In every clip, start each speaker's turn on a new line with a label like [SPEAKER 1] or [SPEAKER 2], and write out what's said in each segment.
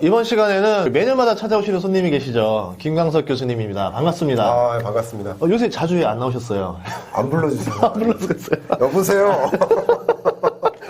[SPEAKER 1] 이번 시간에는 매년마다 찾아오시는 손님이 계시죠. 김광석 교수님입니다. 반갑습니다.
[SPEAKER 2] 아, 반갑습니다.
[SPEAKER 1] 요새 자주 안 나오셨어요.
[SPEAKER 2] 안 불러주세요.
[SPEAKER 1] 안 불러주셨어요.
[SPEAKER 2] 여보세요.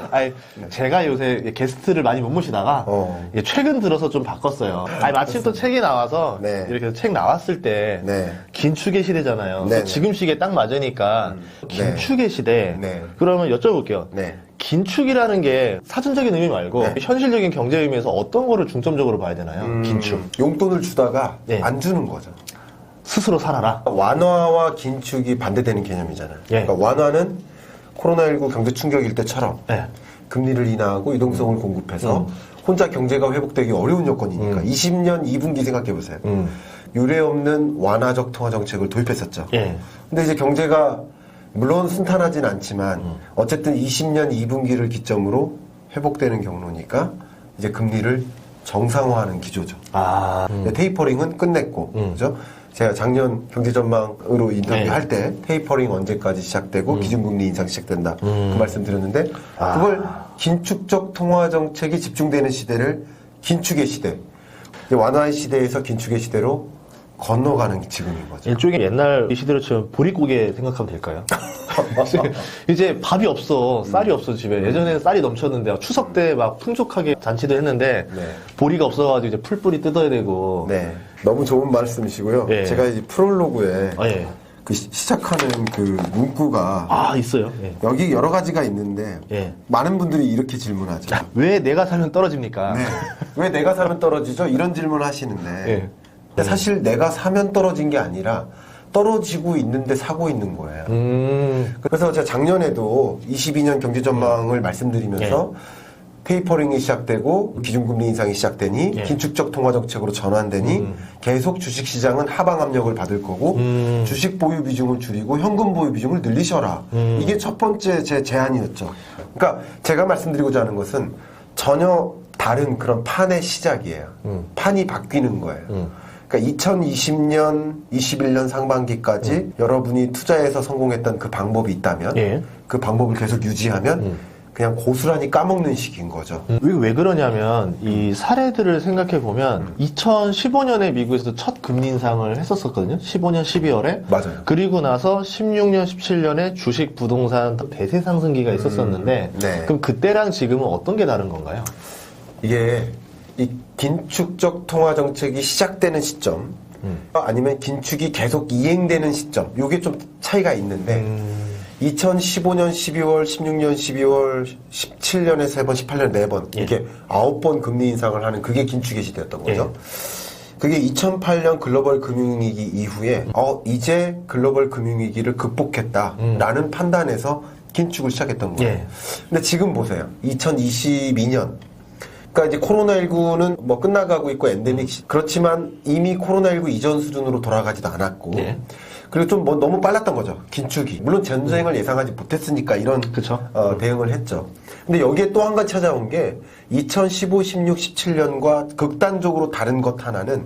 [SPEAKER 1] 아니, 제가 요새 게스트를 많이 못 모시다가 이게 최근 들어서 좀 바꿨어요. 아니, 마침 또 책이 나와서
[SPEAKER 2] 네.
[SPEAKER 1] 이렇게 책 나왔을 때
[SPEAKER 2] 네.
[SPEAKER 1] 긴축의 시대잖아요.
[SPEAKER 2] 네, 네.
[SPEAKER 1] 지금 시기에 딱 맞으니까 긴축의 시대.
[SPEAKER 2] 네.
[SPEAKER 1] 그러면 여쭤볼게요.
[SPEAKER 2] 네.
[SPEAKER 1] 긴축이라는 게 사전적인 의미 말고
[SPEAKER 2] 네.
[SPEAKER 1] 현실적인 경제 의미에서 어떤 거를 중점적으로 봐야 되나요? 긴축.
[SPEAKER 2] 용돈을 주다가
[SPEAKER 1] 네.
[SPEAKER 2] 안 주는 거죠.
[SPEAKER 1] 스스로 살아라.
[SPEAKER 2] 완화와 긴축이 반대되는 개념이잖아요.
[SPEAKER 1] 예.
[SPEAKER 2] 그러니까 완화는 코로나19 경제 충격일 때처럼
[SPEAKER 1] 네.
[SPEAKER 2] 금리를 인하하고 유동성을 공급해서 혼자 경제가 회복되기 어려운 여건이니까 20년 2분기 생각해 보세요. 유례 없는 완화적 통화 정책을 도입했었죠.
[SPEAKER 1] 예.
[SPEAKER 2] 근데 이제 경제가 물론 순탄하진 않지만 어쨌든 20년 2분기를 기점으로 회복되는 경로니까 이제 금리를 정상화하는 기조죠.
[SPEAKER 1] 아.
[SPEAKER 2] 테이퍼링은 끝냈고, 그죠? 제가 작년 경제전망으로 인터뷰할 때 테이퍼링 언제까지 시작되고 기준금리 인상 시작된다 그 말씀 드렸는데 그걸 긴축적 통화정책이 집중되는 시대를 긴축의 시대, 완화의 시대에서 긴축의 시대로 건너가는 지금인 거죠.
[SPEAKER 1] 일종의 옛날 이 시대로 치면 보릿고개 생각하면 될까요? 이제 밥이 없어, 쌀이 없어 집에. 예전에는 쌀이 넘쳤는데 추석 때 막 풍족하게 잔치도 했는데
[SPEAKER 2] 네.
[SPEAKER 1] 보리가 없어가지고 이제 풀뿌리 뜯어야 되고.
[SPEAKER 2] 네, 너무 좋은 말씀이시고요.
[SPEAKER 1] 예.
[SPEAKER 2] 제가 이제 프롤로그에
[SPEAKER 1] 예.
[SPEAKER 2] 그 시작하는 그 문구가
[SPEAKER 1] 아, 있어요. 예.
[SPEAKER 2] 여기 여러 가지가 있는데
[SPEAKER 1] 예.
[SPEAKER 2] 많은 분들이 이렇게 질문하죠.
[SPEAKER 1] 왜 내가 살면 떨어집니까?
[SPEAKER 2] 네. 왜 내가 사면 떨어지죠? 이런 질문 하시는데
[SPEAKER 1] 예.
[SPEAKER 2] 근데 사실 내가 사면 떨어진 게 아니라 떨어지고 있는데 사고 있는 거예요. 그래서 제가 작년에도 22년 경제 전망을 말씀드리면서 테이퍼링이 시작되고 기준금리 인상이 시작되니 긴축적 통화 정책으로 전환되니 계속 주식시장은 하방 압력을 받을 거고 주식 보유 비중을 줄이고 현금 보유 비중을 늘리셔라. 이게 첫 번째 제 제안이었죠. 그러니까 제가 말씀드리고자 하는 것은 전혀 다른 그런 판의 시작이에요. 판이 바뀌는 거예요. 그러니까 2020년, 21년 상반기까지 여러분이 투자해서 성공했던 그 방법이 있다면
[SPEAKER 1] 예.
[SPEAKER 2] 그 방법을 계속 유지하면 그냥 고스란히 까먹는 식인 거죠.
[SPEAKER 1] 왜 그러냐면 이 사례들을 생각해 보면 2015년에 미국에서 첫 금리 인상을 했었거든요. 15년 12월에.
[SPEAKER 2] 맞아요.
[SPEAKER 1] 그리고 나서 16년, 17년에 주식, 부동산 대세 상승기가 있었었는데
[SPEAKER 2] 네.
[SPEAKER 1] 그럼 그때랑 지금은 어떤 게 다른 건가요?
[SPEAKER 2] 이게 이 긴축적 통화 정책이 시작되는 시점 아니면 긴축이 계속 이행되는 시점 요게 좀 차이가 있는데 2015년 12월, 16년 12월, 17년에 3번, 18년에 4번 이렇게 9번 금리 인상을 하는 그게 긴축의 시대였던 거죠. 그게 2008년 글로벌 금융위기 이후에 이제 글로벌 금융위기를 극복했다라는 판단에서 긴축을 시작했던 거예요. 근데 지금 보세요. 2022년 그러니까 이제 코로나19는 뭐 끝나가고 있고 엔데믹 그렇지만 이미 코로나19 이전 수준으로 돌아가지도 않았고 그리고 좀 뭐 너무 빨랐던 거죠. 긴축이. 물론 전쟁을 예상하지 못했으니까 이런 대응을 했죠. 근데 여기에 또 한 가지 찾아온 게 2015, 16, 17년과 극단적으로 다른 것 하나는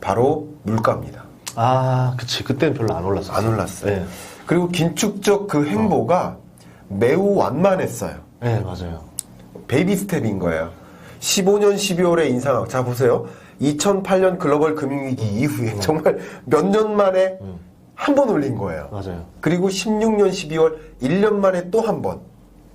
[SPEAKER 2] 바로 물가입니다.
[SPEAKER 1] 아, 그치. 그때는 별로 안 올랐어요.
[SPEAKER 2] 안 올랐어요.
[SPEAKER 1] 네.
[SPEAKER 2] 그리고 긴축적 그 행보가 매우 완만했어요.
[SPEAKER 1] 네, 맞아요.
[SPEAKER 2] 베이비 스텝인 거예요. 15년 12월에 인상하고 자 보세요. 2008년 글로벌 금융위기 이후에 정말 몇 년 만에 한 번 올린 거예요.
[SPEAKER 1] 맞아요.
[SPEAKER 2] 그리고 16년 12월 1년 만에 또 한 번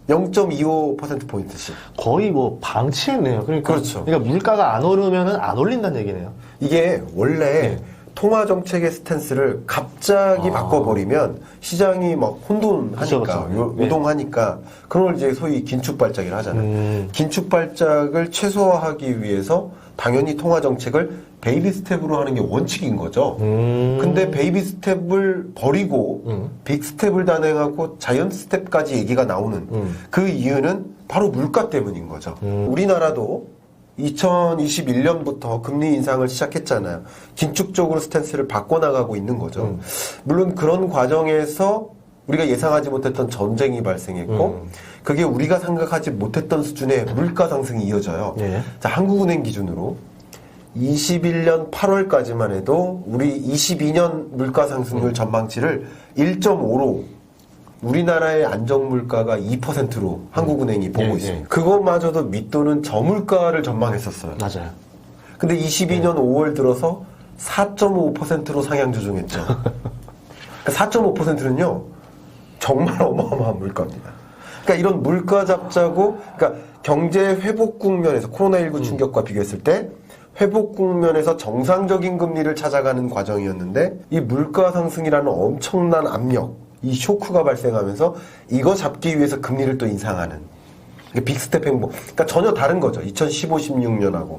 [SPEAKER 2] 0.25%포인트씩.
[SPEAKER 1] 거의 뭐 방치했네요.
[SPEAKER 2] 그렇죠.
[SPEAKER 1] 그러니까 물가가 안 오르면은 안 올린다는 얘기네요.
[SPEAKER 2] 이게 원래 통화 정책의 스탠스를 갑자기 바꿔버리면 시장이 막 혼돈하니까 요동하니까 그런 걸 이제 소위 긴축 발작이라 하잖아요. 긴축 발작을 최소화하기 위해서 당연히 통화 정책을 베이비 스텝으로 하는 게 원칙인 거죠. 근데 베이비 스텝을 버리고 빅 스텝을 단행하고 자이언트 스텝까지 얘기가 나오는 그 이유는 바로 물가 때문인 거죠. 우리나라도 2021년부터 금리 인상을 시작했잖아요. 긴축적으로 스탠스를 바꿔나가고 있는 거죠. 물론 그런 과정에서 우리가 예상하지 못했던 전쟁이 발생했고 그게 우리가 생각하지 못했던 수준의 물가 상승이 이어져요. 자, 한국은행 기준으로 21년 8월까지만 해도 우리 22년 물가 상승률 전망치를 1.5로 우리나라의 안정물가가 2%로 한국은행이 보고 있습니다. 그것마저도 밑도는 저물가를 전망했었어요.
[SPEAKER 1] 맞아요.
[SPEAKER 2] 근데 22년 5월 들어서 4.5%로 상향 조정했죠. 4.5%는요, 정말 어마어마한 물가입니다. 그러니까 이런 물가 잡자고, 그러니까 경제 회복 국면에서 코로나19 충격과 비교했을 때 회복 국면에서 정상적인 금리를 찾아가는 과정이었는데 이 물가 상승이라는 엄청난 압력, 이 쇼크가 발생하면서 이거 잡기 위해서 금리를 또 인상하는 빅스텝 행보. 그러니까 전혀 다른 거죠. 2015, 16년하고.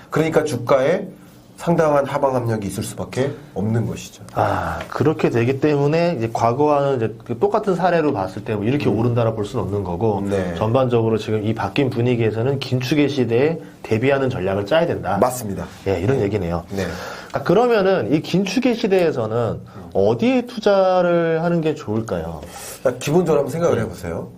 [SPEAKER 2] 그러니까 주가에 상당한 하방 압력이 있을 수밖에 없는 것이죠.
[SPEAKER 1] 아, 그렇게 되기 때문에 이제 과거와는 이제 그 똑같은 사례로 봤을 때 뭐 이렇게 오른다라 볼 수는 없는 거고
[SPEAKER 2] 네.
[SPEAKER 1] 전반적으로 지금 이 바뀐 분위기에서는 긴축의 시대에 대비하는 전략을 짜야 된다.
[SPEAKER 2] 맞습니다.
[SPEAKER 1] 예, 이런 얘기네요.
[SPEAKER 2] 네.
[SPEAKER 1] 아, 그러면은 이 긴축의 시대에서는 어디에 투자를 하는 게 좋을까요?
[SPEAKER 2] 기본적으로 한번 생각을 해보세요.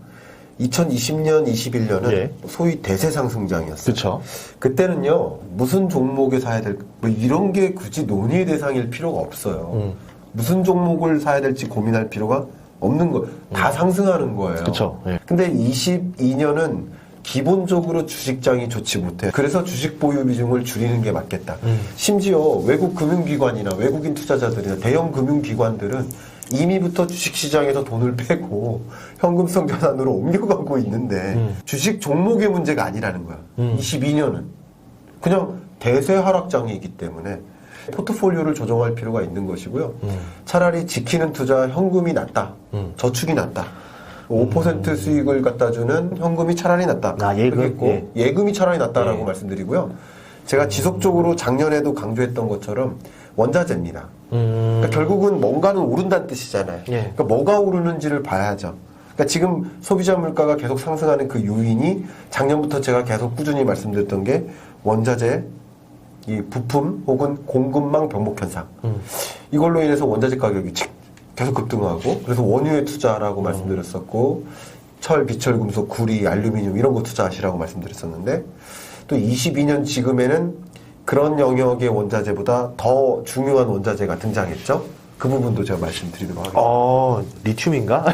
[SPEAKER 2] 2020년, 21년은
[SPEAKER 1] 예.
[SPEAKER 2] 소위 대세 상승장이었어요.
[SPEAKER 1] 그렇죠.
[SPEAKER 2] 그때는요, 무슨 종목에 사야 될, 뭐 이런 게 굳이 논의의 대상일 필요가 없어요. 무슨 종목을 사야 될지 고민할 필요가 없는 거, 다 상승하는 거예요.
[SPEAKER 1] 그렇죠. 예.
[SPEAKER 2] 근데 22년은 기본적으로 주식장이 좋지 못해. 그래서 주식 보유 비중을 줄이는 게 맞겠다. 심지어 외국 금융기관이나 외국인 투자자들이나 대형 금융기관들은 이미부터 주식시장에서 돈을 빼고 현금성 자산으로 옮겨가고 있는데 주식 종목의 문제가 아니라는 거야. 22년은. 그냥 대세 하락장이기 때문에 포트폴리오를 조정할 필요가 있는 것이고요. 차라리 지키는 투자 현금이 낫다. 저축이 낫다. 5% 수익을 갖다 주는 현금이 차라리 낫다.
[SPEAKER 1] 아, 예금?
[SPEAKER 2] 그게 있고
[SPEAKER 1] 예.
[SPEAKER 2] 예금이 차라리 낫다라고
[SPEAKER 1] 예.
[SPEAKER 2] 말씀드리고요. 제가 지속적으로 작년에도 강조했던 것처럼 원자재입니다. 그러니까 결국은 뭔가는 오른다는 뜻이잖아요.
[SPEAKER 1] 예.
[SPEAKER 2] 그러니까 뭐가 오르는지를 봐야죠. 그러니까 지금 소비자 물가가 계속 상승하는 그 요인이 작년부터 제가 계속 꾸준히 말씀드렸던 게 원자재, 이 부품 혹은 공급망 병목 현상. 이걸로 인해서 원자재 가격이 계속 급등하고 그래서 원유에 투자라고 말씀드렸었고 철, 비철, 금속, 구리, 알루미늄 이런 거 투자하시라고 말씀드렸었는데 또 22년 지금에는 그런 영역의 원자재보다 더 중요한 원자재가 등장했죠. 그 부분도 제가 말씀드리도록 하겠습니다.
[SPEAKER 1] 리튬인가?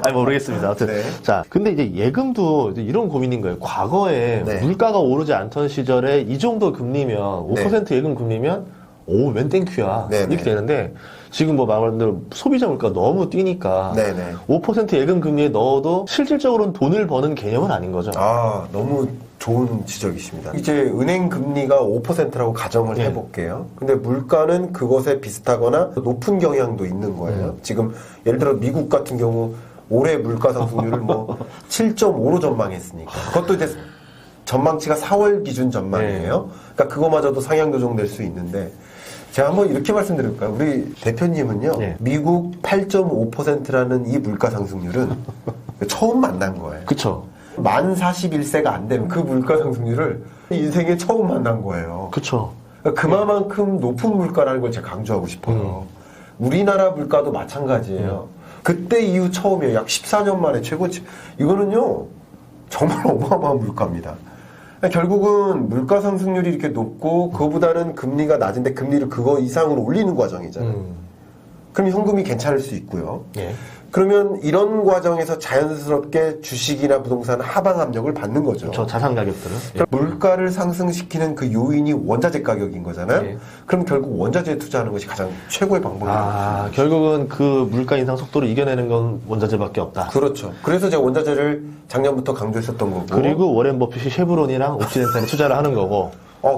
[SPEAKER 1] 아니, 모르겠습니다. 아무튼.
[SPEAKER 2] 네.
[SPEAKER 1] 자, 근데 이제 예금도 이제 이런 고민인 거예요. 과거에
[SPEAKER 2] 네.
[SPEAKER 1] 물가가 오르지 않던 시절에 이 정도 금리면, 5% 예금 금리면, 웬 땡큐야.
[SPEAKER 2] 네,
[SPEAKER 1] 이렇게
[SPEAKER 2] 네.
[SPEAKER 1] 되는데, 지금 뭐 말한 대로 소비자 물가 너무 뛰니까,
[SPEAKER 2] 네네.
[SPEAKER 1] 5% 예금 금리에 넣어도 실질적으로는 돈을 버는 개념은 아닌 거죠.
[SPEAKER 2] 아, 너무 좋은 지적이십니다. 이제 은행 금리가 5%라고 가정을
[SPEAKER 1] 네.
[SPEAKER 2] 해볼게요. 근데 물가는 그것에 비슷하거나 높은 경향도 있는 거예요. 지금 예를 들어 미국 같은 경우 올해 물가 상승률을 뭐 7.5로 전망했으니까. 그것도 이제 전망치가 4월 기준 전망이에요. 그러니까 그거마저도 상향 조정될 수 있는데 제가 한번 이렇게 말씀드릴까요? 우리 대표님은요,
[SPEAKER 1] 네.
[SPEAKER 2] 미국 8.5%라는 이 물가 상승률은 처음 만난 거예요.
[SPEAKER 1] 그쵸.
[SPEAKER 2] 만 41세가 안 되면 그 물가 상승률을 인생에 처음 만난 거예요.
[SPEAKER 1] 그쵸.
[SPEAKER 2] 그러니까 그만큼 높은 물가라는 걸 제가 강조하고 싶어요. 우리나라 물가도 마찬가지예요. 그때 이후 처음이에요. 약 14년 만에 최고치. 이거는요, 정말 어마어마한 물가입니다. 그러니까 결국은 물가 상승률이 이렇게 높고 그거보다는 금리가 낮은데 금리를 그거 이상으로 올리는 과정이잖아요. 그럼 현금이 괜찮을 수 있고요.
[SPEAKER 1] 예.
[SPEAKER 2] 그러면 이런 과정에서 자연스럽게 주식이나 부동산 하방 압력을 받는 거죠.
[SPEAKER 1] 저 자산 가격들은. 예.
[SPEAKER 2] 그럼 물가를 상승시키는 그 요인이 원자재 가격인 거잖아요.
[SPEAKER 1] 예.
[SPEAKER 2] 그럼 결국 원자재에 투자하는 것이 가장 최고의 방법이에요.
[SPEAKER 1] 아, 결국은 그 물가 인상 속도를 이겨내는 건 원자재밖에 없다.
[SPEAKER 2] 그렇죠. 그래서 제가 원자재를 작년부터 강조했었던 거고.
[SPEAKER 1] 그리고 워렌 버핏이 쉐브론이랑 옵시덴탈에 투자를 하는 거고.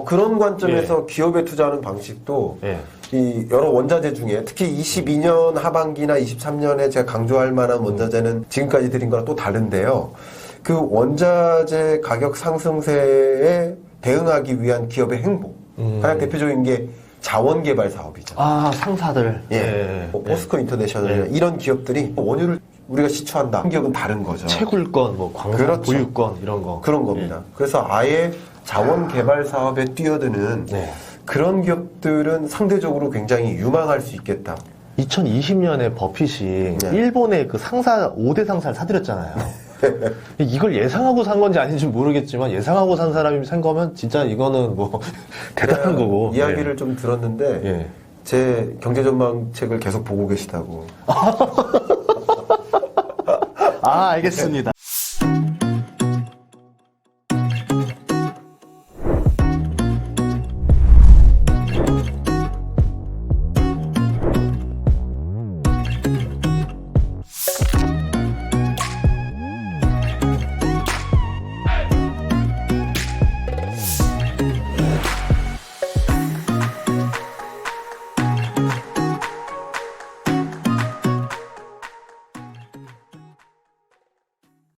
[SPEAKER 2] 그런 관점에서 기업에 투자하는 방식도
[SPEAKER 1] 예.
[SPEAKER 2] 이 여러 원자재 중에 특히 22년 하반기나 23년에 제가 강조할 만한 원자재는 지금까지 드린 거랑 또 다른데요. 그 원자재 가격 상승세에 대응하기 위한 기업의 행보. 가장 대표적인 게 자원 개발 사업이죠.
[SPEAKER 1] 아, 상사들.
[SPEAKER 2] 예. 뭐 포스코 인터내셔널 이런 기업들이 원유를 우리가 시추한다. 한 기업은 다른 거죠.
[SPEAKER 1] 채굴권, 뭐 광산
[SPEAKER 2] 그렇죠.
[SPEAKER 1] 보유권 이런 거.
[SPEAKER 2] 그런 겁니다. 그래서 아예 자원 개발 사업에 뛰어드는
[SPEAKER 1] 네.
[SPEAKER 2] 그런 기업들은 상대적으로 굉장히 유망할 수 있겠다.
[SPEAKER 1] 2020년에 버핏이
[SPEAKER 2] 네.
[SPEAKER 1] 일본의 그 상사 5대 상사를 사들였잖아요. 이걸 예상하고 산 건지 아닌지 모르겠지만 예상하고 산 사람이 산 거면 진짜 이거는 뭐 대단한 거고.
[SPEAKER 2] 이야기를
[SPEAKER 1] 예.
[SPEAKER 2] 좀 들었는데
[SPEAKER 1] 예.
[SPEAKER 2] 제 경제전망 책을 계속 보고 계시다고.
[SPEAKER 1] 아, 알겠습니다.